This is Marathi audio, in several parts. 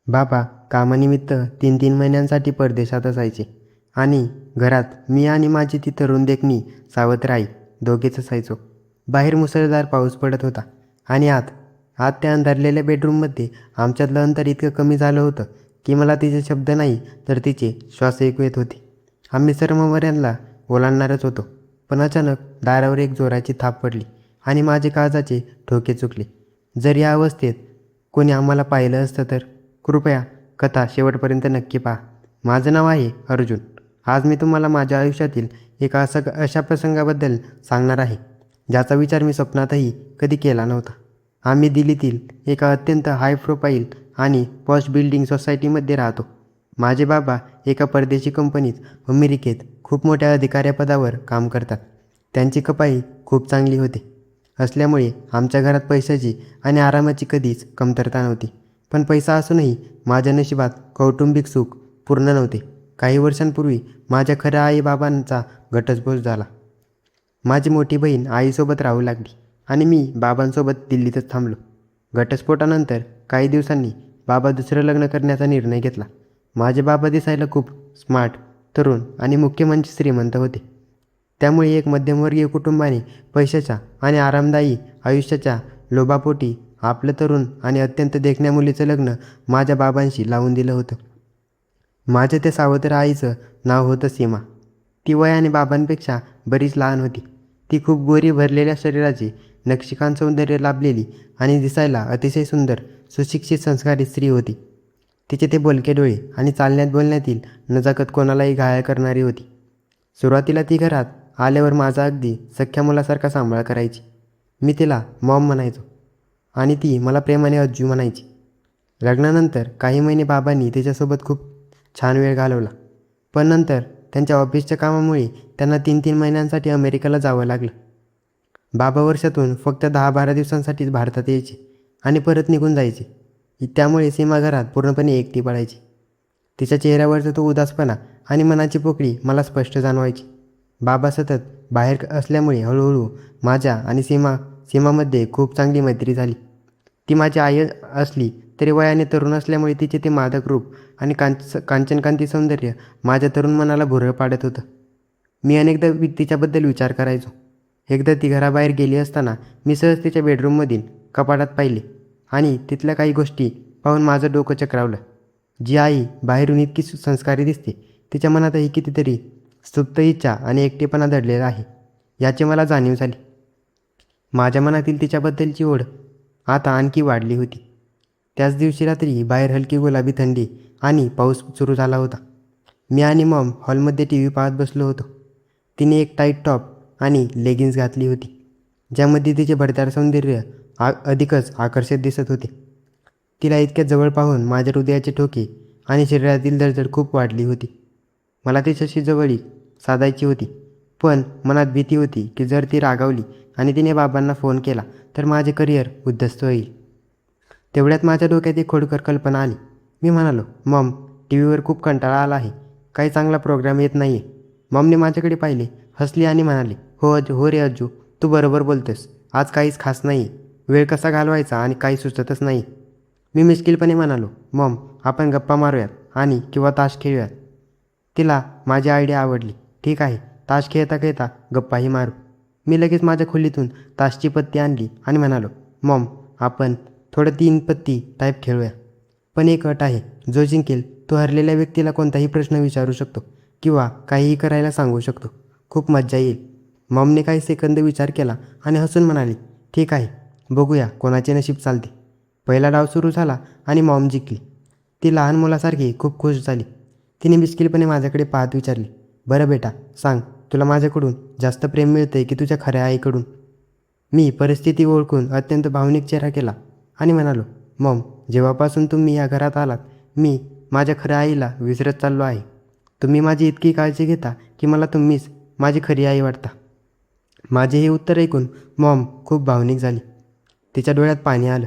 बाबा कामानिमित्त 3-3 महिन्यांसाठी परदेशात असायचे आणि घरात मी आणि माझी ती तरुण देखणी सावत्र आई दोघेच असायचो. बाहेर मुसळधार पाऊस पडत होता आणि आत आत त्या अंधारलेल्या बेडरूममध्ये आमच्यातलं अंतर इतकं कमी झालं होतं की मला तिचे शब्द नाही तर तिचे श्वास ऐकू येत होते. आम्ही सर्वमर्यांना ओलांडणारच होतो, पण अचानक दारावर एक जोराची थाप पडली आणि माझे काळजाचे ठोके चुकले. जर या अवस्थेत कोणी आम्हाला पाहिलं असतं तर. कृपया कथा शेवटपर्यंत नक्की पहा. माझं नाव आहे अर्जुन. आज मी तुम्हाला माझ्या आयुष्यातील एका अशा प्रसंगाबद्दल सांगणार आहे ज्याचा विचार मी स्वप्नातही कधी केला नव्हता. आम्ही दिल्लीतील एका अत्यंत हाय प्रोफाईल आणि पॉश बिल्डिंग सोसायटीमध्ये राहतो. माझे बाबा एका परदेशी कंपनीत अमेरिकेत खूप मोठ्या अधिकाऱ्यापदावर काम करतात. त्यांची कमाई खूप चांगली होती असल्यामुळे आमच्या घरात पैशाची आणि आरामाची कधीच कमतरता नव्हती. पण पैसा असूनही माझ्या नशिबात कौटुंबिक सुख पूर्ण नव्हते. काही वर्षांपूर्वी माझ्या खऱ्या आईबाबांचा घटस्फोट झाला. माझी मोठी बहीण आईसोबत राहू लागली आणि मी बाबांसोबत दिल्लीतच थांबलो. घटस्फोटानंतर काही दिवसांनी बाबा दुसरं लग्न करण्याचा निर्णय घेतला. माझे बाबा दिसायला खूप स्मार्ट, तरुण आणि मुख्य म्हणजे श्रीमंत होते. त्यामुळे एक मध्यमवर्गीय कुटुंबाने पैशाच्या आणि आरामदायी आयुष्याच्या लोभापोटी आपलं तरुण आणि अत्यंत देखण्या मुलीचं लग्न माझ्या बाबांशी लावून दिलं होतं. माझ्या त्या सावत्र आईचं नाव होतं सीमा. ती वयाने बाबांपेक्षा बरीच लहान होती. ती खूप गोरी भरलेल्या शरीराची, नक्षीकांत सौंदर्य लाभलेली आणि दिसायला अतिशय सुंदर, सुशिक्षित, संस्कारित स्त्री होती. तिचे ते बोलके डोळे आणि चालण्यात बोलण्यातील नजाकत कोणालाही घायाळ करणारी होती. सुरुवातीला ती घरात आल्यावर माझा अगदी सख्या मुलासारखा सांभाळ करायची. मी तिला मॉम म्हणायचो आणि ती मला प्रेमाने अज्जू म्हणायची. लग्नानंतर काही महिने बाबांनी तिच्यासोबत खूप छान वेळ घालवला, पण नंतर त्यांच्या ऑफिसच्या कामामुळे त्यांना 3-3 महिन्यांसाठी अमेरिकेला जावं लागलं. बाबा वर्षातून फक्त 10-12 दिवसांसाठीच भारतात यायचे आणि परत निघून जायचे. त्यामुळे सीमा घरात पूर्णपणे एकटी पडायची. तिच्या चेहऱ्यावरचा तो उदासपणा आणि मनाची पोकळी मला स्पष्ट जाणवायची. बाबा सतत बाहेर असल्यामुळे हळूहळू माझ्या आणि सीमामध्ये खूप चांगली मैत्री झाली. ती माझी आई असली तरी वयाने तरुण असल्यामुळे तिचे ते मादक रूप आणि कांचनकांती सौंदर्य माझ्या तरुण मनाला भुरळ पाडत होतं. मी अनेकदा तिच्याबद्दल विचार करायचो. एकदा ती घराबाहेर गेली असताना मी सहज तिच्या बेडरूममधील कपाटात पाहिले आणि तिथल्या काही गोष्टी पाहून माझं डोकं चक्रावलं. जी आई बाहेरून इतकी संस्कारी दिसते, तिच्या मनातही कितीतरी सुप्त इच्छा आणि एकटेपणा दडलेला आहे याची मला जाणीव झाली. माझ्या मनातील तिच्याबद्दलची ओढ आता आणखी वाढली होती. त्याच दिवशी रात्री बाहेर हलकी गुलाबी थंडी आणि पाऊस सुरू झाला होता. मी आणि मॉम हॉलमध्ये टी व्ही पाहत बसलो होतो. तिने एक टाईट टॉप आणि लेगिन्स घातली होती ज्यामध्ये तिचे भरदार सौंदर्य अधिकच आकर्षक दिसत होते. तिला इतक्या जवळ पाहून माझ्या हृदयाचे ठोके आणि शरीरातील धडधड खूप वाढली होती. मला तिच्याशी जवळीक साधायची होती, पण मनात भीती होती की जर ती रागावली आणि तिने बाबांना फोन केला तर माझे करिअर उद्ध्वस्त होईल. तेवढ्यात माझ्या डोक्यात एक खोडकर कल्पना आली. मी म्हणालो, मॉम, टी व्हीवर खूप कंटाळा आला आहे, काही चांगला प्रोग्राम येत नाही आहे. मॉमने माझ्याकडे पाहिले, हसली आणि म्हणाली, हो रे अज्जू, तू बरोबर बोलतोस. आज काहीच खास नाही, वेळ कसा घालवायचा आणि काही सुचतच नाही. मी मिश्किलपणे म्हणालो, मॉम, आपण गप्पा मारूयात आणि किंवा ताश खेळूयात. तिला माझी आयडिया आवडली. ठीक आहे, ताश खेळता खेळता गप्पाही मारू. मी लगेच माझ्या खोलीतून ताशची पत्ती आणली आणि म्हणालो, मॉम, आपण थोडं 3 पत्ती टाईप खेळूया. पण एक अट आहे, जो जिंकेल तो हरलेल्या व्यक्तीला कोणताही प्रश्न विचारू शकतो किंवा काहीही करायला सांगू शकतो. खूप मज्जा येईल. मॉमने काही सेकंद विचार केला आणि हसून म्हणाली, ठीक आहे, बघूया कोणाचे नशीब चालते. पहिला डाव सुरू झाला आणि मॉम जिंकली. ती लहान मुलासारखी खूप खुश झाली. तिने मिश्किलपणे माझ्याकडे पाहत विचारली, बरं बेटा, सांग, तुला माझ्याकडून जास्त प्रेम मिळतंय की तुझ्या खऱ्या आईकडून? मी परिस्थिती ओळखून अत्यंत भावनिक चेहरा केला आणि म्हणालो, मॉम, जेव्हापासून तुम्ही या घरात आलात मी माझ्या खऱ्या आईला विसरत चाललो आहे. तुम्ही माझी इतकी काळजी घेता की मला तुम्हीच माझी खरी आई वाटता. माझे हे उत्तर ऐकून मॉम खूप भावनिक झाली. तिच्या डोळ्यात पाणी आलं.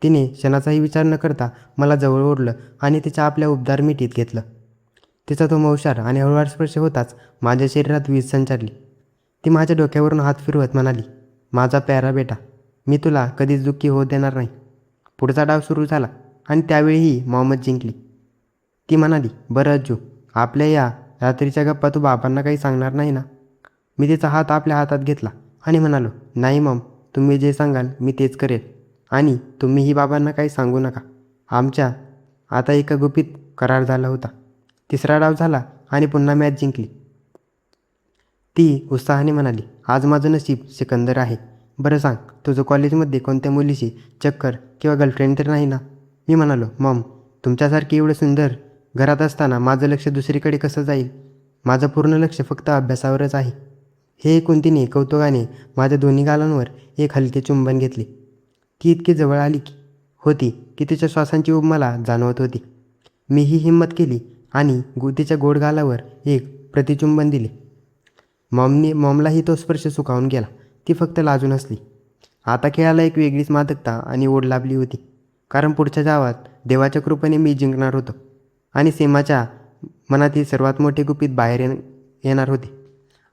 तिने क्षणाचाही विचार न करता मला जवळ ओढलं आणि तिच्या आपल्या उबदार मिठीत घेतलं. तिचा तो मौशार आणि हळूवार स्पर्श होताच माझ्या शरीरात वीज संचारली. ती माझ्या डोक्यावरून हात फिरवत म्हणाली, माझा प्यारा बेटा, मी तुला कधीच दुःखी होऊ देणार नाही. पुढचा डाव सुरू झाला. आणि त्यावेळीही मॉमच जिंकली. ती म्हणाली, बरं अज्जू, आपल्या या रात्रीच्या गप्पा तू बाबांना काही सांगणार नाही ना? मी तिचा हात आपल्या हातात घेतला आणि म्हणालो, नाही मॉम, तुम्ही जे सांगाल मी तेच करेल. आणि तुम्हीही बाबांना काही सांगू नका. आमच्या आता एका गुपित करार झाला होता. तिसरा डाव झाला आणि पुन्हा मॅच जिंकली. ती उत्साहाने म्हणाली, आज माझं नशीब सिकंदर आहे. बरं सांग, तुझं कॉलेजमध्ये कोणत्या मुलीशी चक्कर किंवा गर्लफ्रेंड तर नाही ना? मी म्हणालो, मॉम, तुमच्यासारखी एवढं सुंदर घरात असताना माझं लक्ष दुसरीकडे कसं जाईल? माझं पूर्ण लक्ष फक्त अभ्यासावरच आहे. हे ऐकून तिने कौतुकाने माझ्या दोन्ही गालांवर एक हलके चुंबन घेतले. ती इतकी जवळ आली होती की तिच्या श्वासांची ऊब मला जाणवत होती. मीही हिंमत केली आणि तिच्या गोड गालावर एक प्रतिचुंबन दिले. मॉमलाही तो स्पर्श सुखावून गेला. ती फक्त लाजून हसली. आता खेळाला एक वेगळीच मादकता आणि ओढ लाभली होती. कारण पुढच्या डावात देवाच्या कृपेने मी जिंकणार होतो आणि सीमाच्या मनातील सर्वात मोठे गुपित बाहेर येणार होते.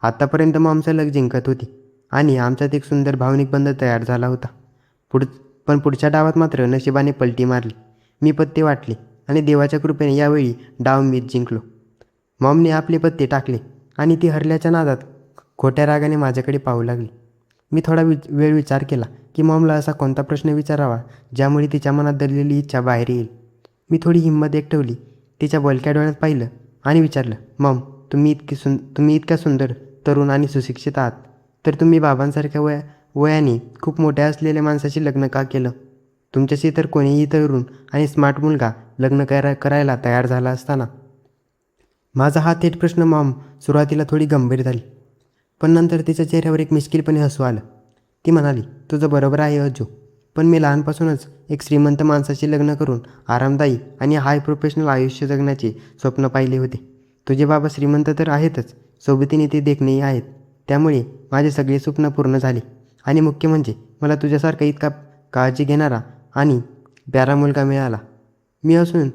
आत्तापर्यंत मॉमचं लग जिंकत होती आणि आमच्यात एक सुंदर भावनिक बंध तयार झाला होता. पण पुढच्या डावात मात्र नशिबाने पलटी मारली. मी पत्ते वाटले आणि देवाच्या कृपेने यावेळी डाव मीच जिंकलो. मॉमने आपले पत्ते टाकले आणि ती हरल्याच्या नादात खोट्या रागाने माझ्याकडे पाहू लागली. मी थोडा वेळ विचार केला की मॉमला असा कोणता प्रश्न विचारावा ज्यामुळे तिच्या मनात दडलेली इच्छा बाहेर येईल. मी थोडी हिंमत एकवटली, तिच्या बोलक्या डोळ्यात पाहिलं आणि विचारलं, मॉम, तुम्ही इतक्या सुंदर, तरुण आणि सुशिक्षित आहात, तर तुम्ही बाबांसारख्या वयाने खूप मोठ्या असलेल्या माणसाशी लग्न का केलं? तुमच्याशी तर कोणीही तरुण आणि स्मार्ट मुलगा लग्न करायला तयार झाला असताना. माझा हा थेट प्रश्न मॉम सुरुवातीला थोडी गंभीर झाली, पण नंतर तिच्या चेहऱ्यावर एक मिश्किलपणे हसू आलं. ती म्हणाली, तुझं बरोबर आहे अज्जू, पण मी लहानपासूनच एक श्रीमंत माणसाशी लग्न करून आरामदायी आणि हाय प्रोफेशनल आयुष्य जगण्याचे स्वप्न पाहिले होते. तुझे बाबा श्रीमंत तर आहेतच, सोबतीने ते देखणेही आहेत. त्यामुळे माझे सगळे स्वप्न पूर्ण झाले आणि मुख्य म्हणजे मला तुझ्यासारखा इतका काळजी घेणारा आणि प्यारा मुलगा मिळाला. मी असून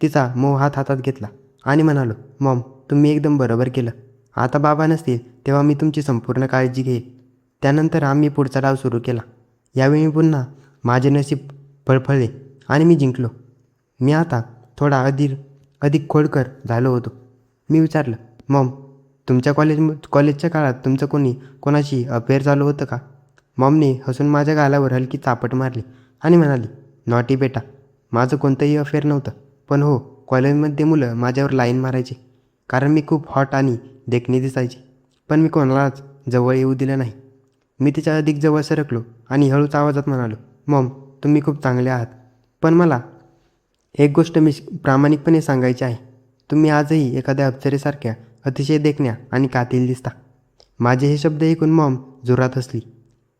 तिचा मऊ हात हातात घेतला आणि म्हणालो, मॉम, तुम्ही एकदम बरोबर केलं. आता बाबा नसतील तेव्हा मी तुमची संपूर्ण काळजी घेईन. त्यानंतर आम्ही पुढचा डाव सुरू केला. यावेळी पुन्हा माझे नशीब फळफळले आणि मी जिंकलो. मी आता थोडा अधिक खोडकर झालो होतो. मी विचारलं, मॉम, तुमच्या कॉलेजच्या काळात तुमचं कोणाशी अफेअर चालू होतं का? मॉमने हसून माझ्या गालावर हलकी चापट मारली आणि म्हणाली, नॉटी बेटा, माझं कोणतंही अफेअर नव्हतं. पण हो, कॉलेजमध्ये मुलं माझ्यावर लाईन मारायची कारण मी खूप हॉट आणि देखणी दिसायची. पण मी कोणालाच जवळ येऊ दिलं नाही. मी तिच्या अधिक जवळ सरकलो आणि हळूच आवाजात म्हणालो, मॉम, तुम्ही खूप चांगले आहात. पण मला एक गोष्ट प्रामाणिकपणे सांगायची आहे. तुम्ही आजही एखाद्या अप्सरेसारख्या अतिशय देखण्या आणि कातील दिसता. माझे हे शब्द ऐकून मॉम जोरात हसली.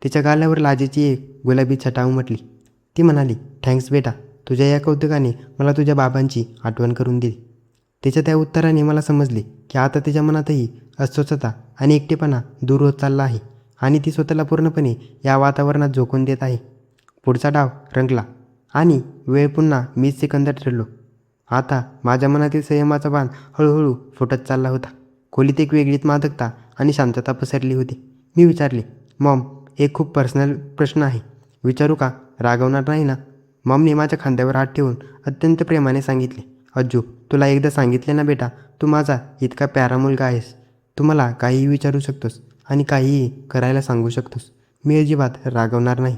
तिच्या गालावर लाजेची एक गुलाबी छटा उमटली. ती म्हणाली, थँक्स बेटा, तुझ्या या कौतुकाने मला तुझ्या बाबांची आठवण करून दिली. तिच्या त्या उत्तराने मला समजले की आता तिच्या मनातही अस्वस्थता आणि एकटेपणा दूर होत चालला आहे आणि ती स्वतःला पूर्णपणे या वातावरणात झोकून देत आहे. पुढचा डाव रंगला आणि वेळ पुन्हा मीच सिकंदर ठरलो. आता माझ्या मनातील संयमाचा बाण हळूहळू फुटत चालला होता. खोलीत एक वेगळीच मादकता आणि शांतता पसरली होती. मी विचारले, मॉम, एक खूप पर्सनल प्रश्न आहे, विचारू का? रागवणार नाही ना? मॉमने माझ्या खांद्यावर हात ठेवून अत्यंत प्रेमाने सांगितले, अज्जू, तुला एकदा सांगितले ना बेटा, तू माझा इतका प्यारा मुलगा आहेस. तू मला काहीही विचारू शकतोस आणि काहीही करायला सांगू शकतोस. मी अजिबात रागवणार नाही.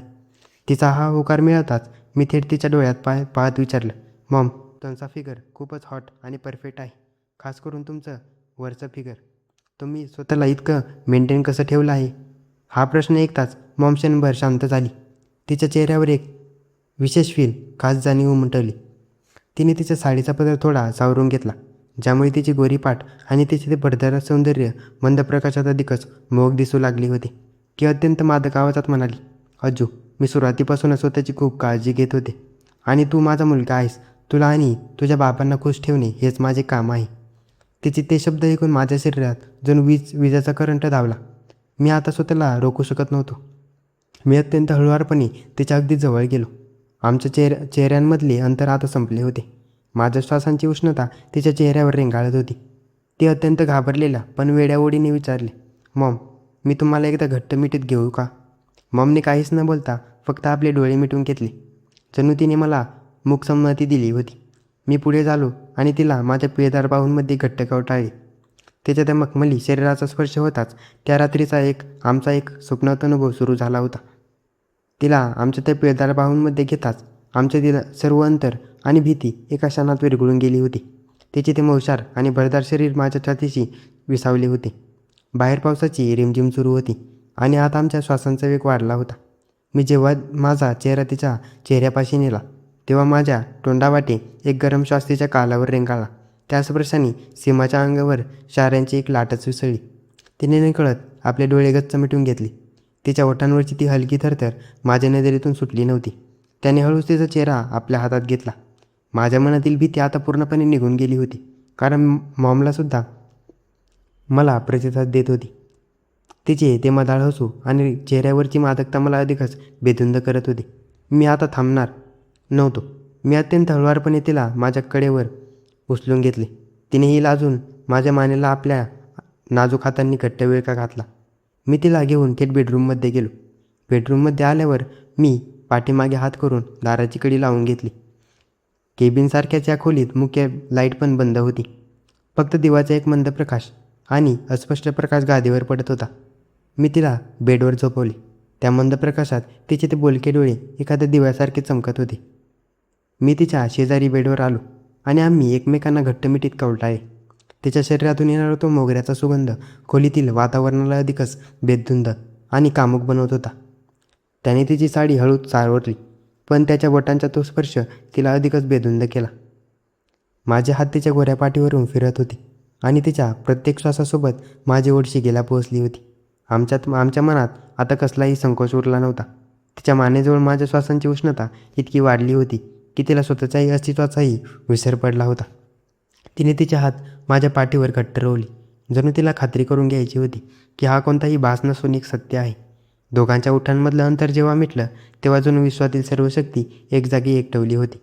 तिचा हा होकार मिळताच मी थेट तिच्या डोळ्यात पाहत विचारलं, मॉम, तुमचा फिगर खूपच हॉट आणि परफेक्ट आहे. खास करून तुमचं वरचं फिगर. तुम्ही स्वतःला इतकं मेंटेन कसं ठेवलं आहे? हा प्रश्न ऐकताच मॉम क्षणभर शांत झाली. तिच्या चेहऱ्यावर एक विशेष खास जाणीव उमटवली. तिने तिच्या साडीचा पदर थोडा सावरून घेतला, ज्यामुळे तिची गोरी पाठ आणि तिचे ते भरदार सौंदर्य मंद प्रकाशात अधिकच मोहक दिसू लागली होती. ती अत्यंत मादक आवाजात म्हणाली, अज्जू, मी सुरुवातीपासूनच स्वतःची खूप काळजी घेत होते आणि तू माझा मुलगा आहेस. तुला आणि तुझ्या बाबांना खुश ठेवणे हेच माझे काम आहे. तिचे ते शब्द ऐकून माझ्या शरीरात जणू विजाचा करंट धावला. मी आता स्वतःला रोखू शकत नव्हतो. मी अत्यंत हळुवारपणे तिच्या अगदी जवळ गेलो. आमच्या चेहऱ्यांमधले अंतर आता संपले होते. माझ्या श्वासांची उष्णता तिच्या चेहऱ्यावर रेंगाळत होती. ती अत्यंत घाबरलेल्या पण वेड्या ओढीने विचारले, मॉम, मी तुम्हाला एकदा घट्ट मिठीत घेऊ का? मॉमने काहीच न बोलता फक्त आपले डोळे मिटून घेतले. जणू तिने मला मूक संमती दिली होती. मी पुढे झालो आणि तिला माझ्या पिळदार बाहूंमध्ये घट्ट कवटाळले. तिच्या त्या मखमली शरीराचा स्पर्श होताच त्या रात्रीचा आमचा एक स्वप्नात अनुभव सुरू झाला होता. तिला आमच्या त्या पिळदार बाहूंमध्ये घेताच आमच्या तिला सर्व अंतर आणि भीती एका क्षणात विरघळून गेली होती. तिचे ते मौशार आणि भरदार शरीर माझ्या छातीशी विसावले होते. बाहेर पावसाची रिमझिम सुरू होती आणि आत आमच्या श्वासांचा वेग वाढला होता. मी जेव्हा माझा चेहरा तिच्या चेहऱ्यापाशी नेला तेव्हा माझ्या तोंडावाटे एक गरम श्वास तिच्या कालावर रेंगाळला. त्या स्पर्शाने सीमाच्या अंगावर शाऱ्यांची एक लाटच विसळली. तिने नकळत आपले डोळे गच्च मिटून घेतले. तिच्या ओठांवरची ती हलकी थरथर माझ्या नजरेतून सुटली नव्हती. त्याने हळूच तिचा चेहरा आपल्या हातात घेतला. माझ्या मनातील भीती आता पूर्णपणे निघून गेली होती, कारण मॉमलासुद्धा मला प्रतिसाद देत होती. तिचे ते मधाळ हसू आणि चेहऱ्यावरची मादकता मला अधिकच बेधुंद करत होते. मी आता थांबणार नव्हतो. मी अत्यंत हळुवारपणे तिला माझ्या कडेवर उचलून घेतले. तिनेही लाजून माझ्या मानेला आपल्या नाजूक हातांनी घट्ट विळखा घातला. मी तिला घेऊन थेट बेडरूममध्ये गेलो. बेडरूममध्ये आल्यावर मी पाठीमागे हात करून दाराची कडी लावून घेतली. केबिनसारख्याच या खोलीत मुख्य लाईट पण बंद होती. फक्त दिवाचा एक मंद प्रकाश आणि अस्पष्ट प्रकाश गादीवर पडत होता. मी तिला बेडवर झोपवले. त्या मंद प्रकाशात तिचे ते बोलके डोळे एखाद्या दिव्यासारखे चमकत होते. मी तिच्या शेजारी बेडवर आलो आणि आम्ही एकमेकांना घट्ट मिठीत कवटाळले. तिच्या शरीरातून येणारा तो मोगऱ्याचा सुगंध खोलीतील वातावरणाला अधिकच बेधुंद आणि कामुक बनवत होता. त्याने तिची साडी हळूच चारवली, पण त्याच्या बोटांचा तो स्पर्श तिला अधिकच बेधुंद केला. माझे हात तिच्या गोऱ्या पाठीवरून फिरत होते आणि तिच्या प्रत्येक श्वासासोबत माझी ओढ शिगेला पोहोचली होती. आमच्या मनात आता कसलाही संकोच उरला नव्हता. तिच्या मानेजवळ माझ्या श्वासांची उष्णता इतकी वाढली होती की तिला स्वतःच्याही अस्तित्वाचाही विसर पडला होता. तिने तिचे हात माझ्या पाठीवर घट्ट रोवली, जणू तिला खात्री करून घ्यायची होती की हा कोणताही भास नसून एक सत्य आहे. दोघांच्या ओठांमधलं अंतर जेव्हा मिटलं तेव्हा जणू विश्वातील सर्व शक्ती एक जागी एकटवली होती.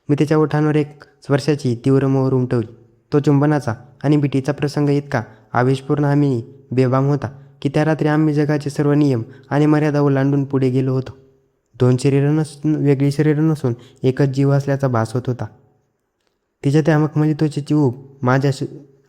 मी तिच्या ओठांवर एक स्पर्शाची तीव्र मोहर उमटवली. तो चुंबनाचा आणि बिटीचा प्रसंग इतका आवेशपूर्ण आणि बेबाम होता की त्या रात्री आम्ही जगाचे सर्व नियम आणि मर्यादा ओलांडून पुढे गेलो होतो. वेगळी शरीरं नसून एकच जीव असल्याचा भास होत होता. तिच्या त्या मखमली त्वचेची ऊब माझ्या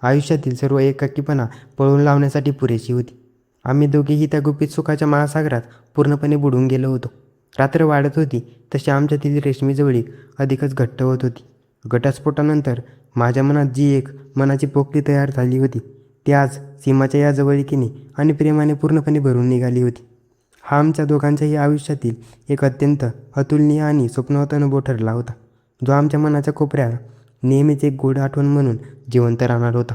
आयुष्यातील सर्व एकाकीपणा पळवून लावण्यासाठी पुरेशी होती. आम्ही दोघेही त्या गुपित सुखाच्या महासागरात पूर्णपणे बुडून गेलो होतो. रात्र वाढत होती तशी आमच्यातील रेशमी जवळीक अधिकच घट्ट होत होती. घटस्फोटानंतर माझ्या मनात जी एक मनाची पोकळी तयार झाली होती ती आज सीमाच्या या जवळीकीने आणि प्रेमाने पूर्णपणे भरून निघाली होती. हा आमच्या दोघांच्याही आयुष्यातील एक अत्यंत अतुलनीय आणि स्वप्नवत अनुभव ठरला होता, जो आमच्या मनाच्या कोपऱ्यात नेहमीच एक गोड आठवण म्हणून जिवंत राहणार होता.